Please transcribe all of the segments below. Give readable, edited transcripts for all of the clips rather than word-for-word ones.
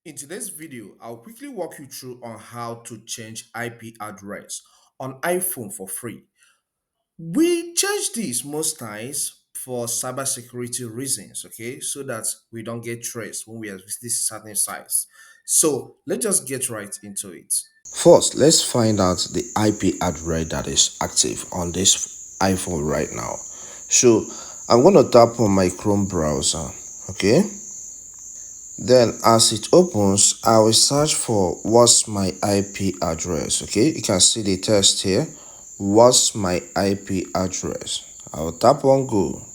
In today's video, I'll quickly walk you through on how to change IP address on iPhone for free. We change this most times for cybersecurity reasons, okay, so that we don't get traced when we are visiting certain sites. So let's just get right into it. First, let's find out the IP address that is active on this iPhone right now. So I'm going to tap on my Chrome browser, okay? Then as it opens, I will search for what's my IP address. Okay, you can see the text here. What's my IP address? I will tap on go.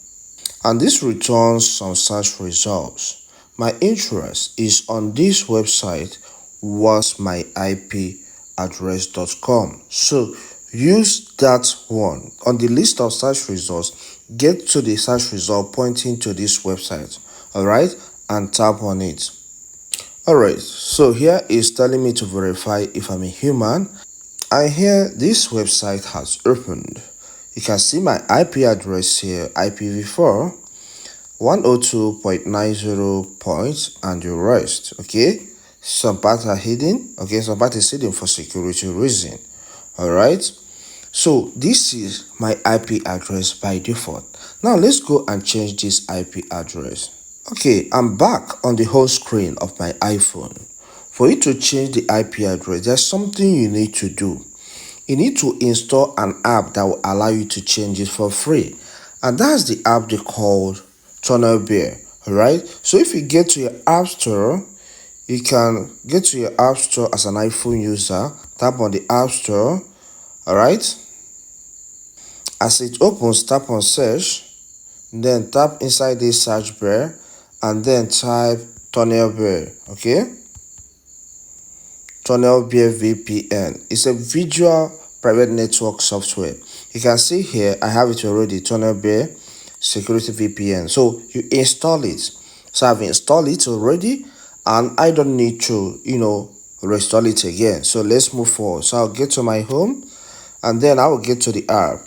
And this returns some search results. My interest is on this website, what's my IP address.com. So use that one. On the list of search results, get to the search result pointing to this website. Alright, and tap on it. Alright, so here is telling me to verify if I'm a human. And here this website has opened. You can see my IP address here, IPv4 102.90 points and the rest. Okay, some parts are hidden. Okay, some part is hidden for security reason. Alright, so this is my IP address by default. Now let's go and change this IP address. Okay, I'm back on the home screen of my iPhone. For you to change the IP address, there's something you need to do. You need to install an app that will allow you to change it for free. And that's the app they called Tunnel Bear. Alright? So if you get to your app store, you can get to your app store as an iPhone user, tap on the app store. Alright? As it opens, tap on search, then tap inside this search bar and then type Tunnel Bear. Okay, Tunnel Bear VPN. It's a visual private network software. You can see here I have it already, Tunnel Bear Security VPN. So you install it. So I've installed it already and I don't need to reinstall it again. So let's move forward. So I'll get to my home and then I will get to the app.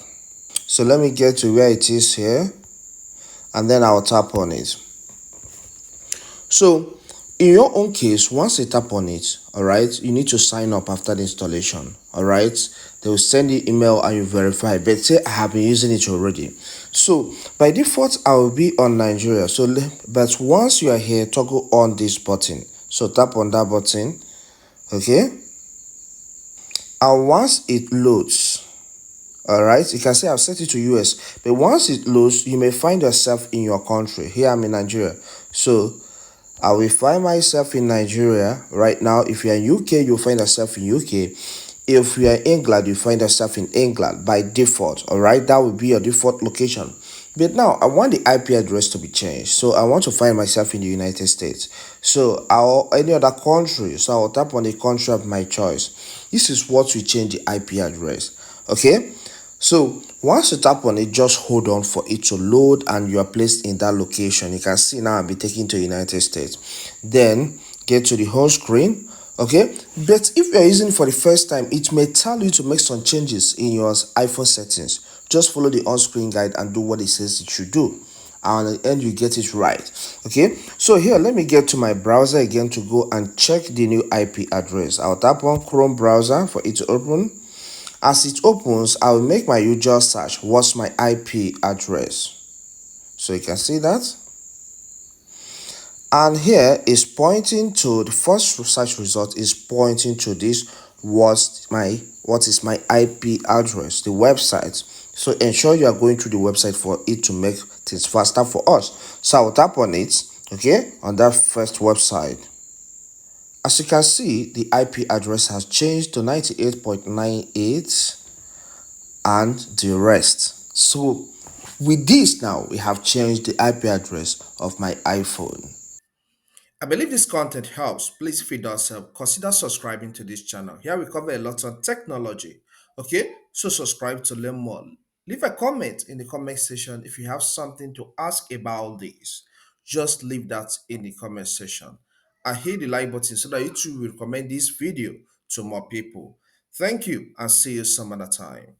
So let me get to where it is here and then I'll tap on it. So in your own case, once you tap on it, all right, you need to sign up after the installation. All right, they will send you email and you verify, but say I have been using it already. So by default I will be on Nigeria. So but once you are here, toggle on this button. So tap on that button. Okay, and once it loads, all right, you can see I've set it to US, but once it loads you may find yourself in your country. Here I'm in Nigeria, so I will find myself in Nigeria right now. If you're in UK, you'll find yourself in UK. If you're in England, you find yourself in England by default. All right, that will be your default location. But now I want the IP address to be changed. So I want to find myself in the United States. So I'll any other country. So I'll tap on the country of my choice. This is what we change the IP address. Okay. So once you tap on it, just hold on for it to load and you are placed in that location. You can see now I'll be taken to United States. Then get to the home screen. Okay, but if you're using it for the first time, it may tell you to make some changes in your iPhone settings. Just follow the on-screen guide and do what it says it should do, and at the end you get it right. Okay, so here let me get to my browser again to go and check the new IP address. I'll tap on Chrome browser for it to open. As it opens, I will make my usual search. What's my IP address? So you can see that. And here is pointing to the first search result is pointing to this. What is my IP address? The website. So ensure you are going through the website for it to make things faster for us. So I'll tap on it, okay, on that first website. As you can see, the IP address has changed to 98.98 and the rest. So with this now, we have changed the IP address of my iPhone. I believe this content helps. Please, if it does help, consider subscribing to this channel. Here we cover a lot on technology. Okay, so subscribe to learn more. Leave a comment in the comment section if you have something to ask about this. Just leave that in the comment section. And hit the like button so that YouTube will recommend this video to more people. Thank you and see you some other time.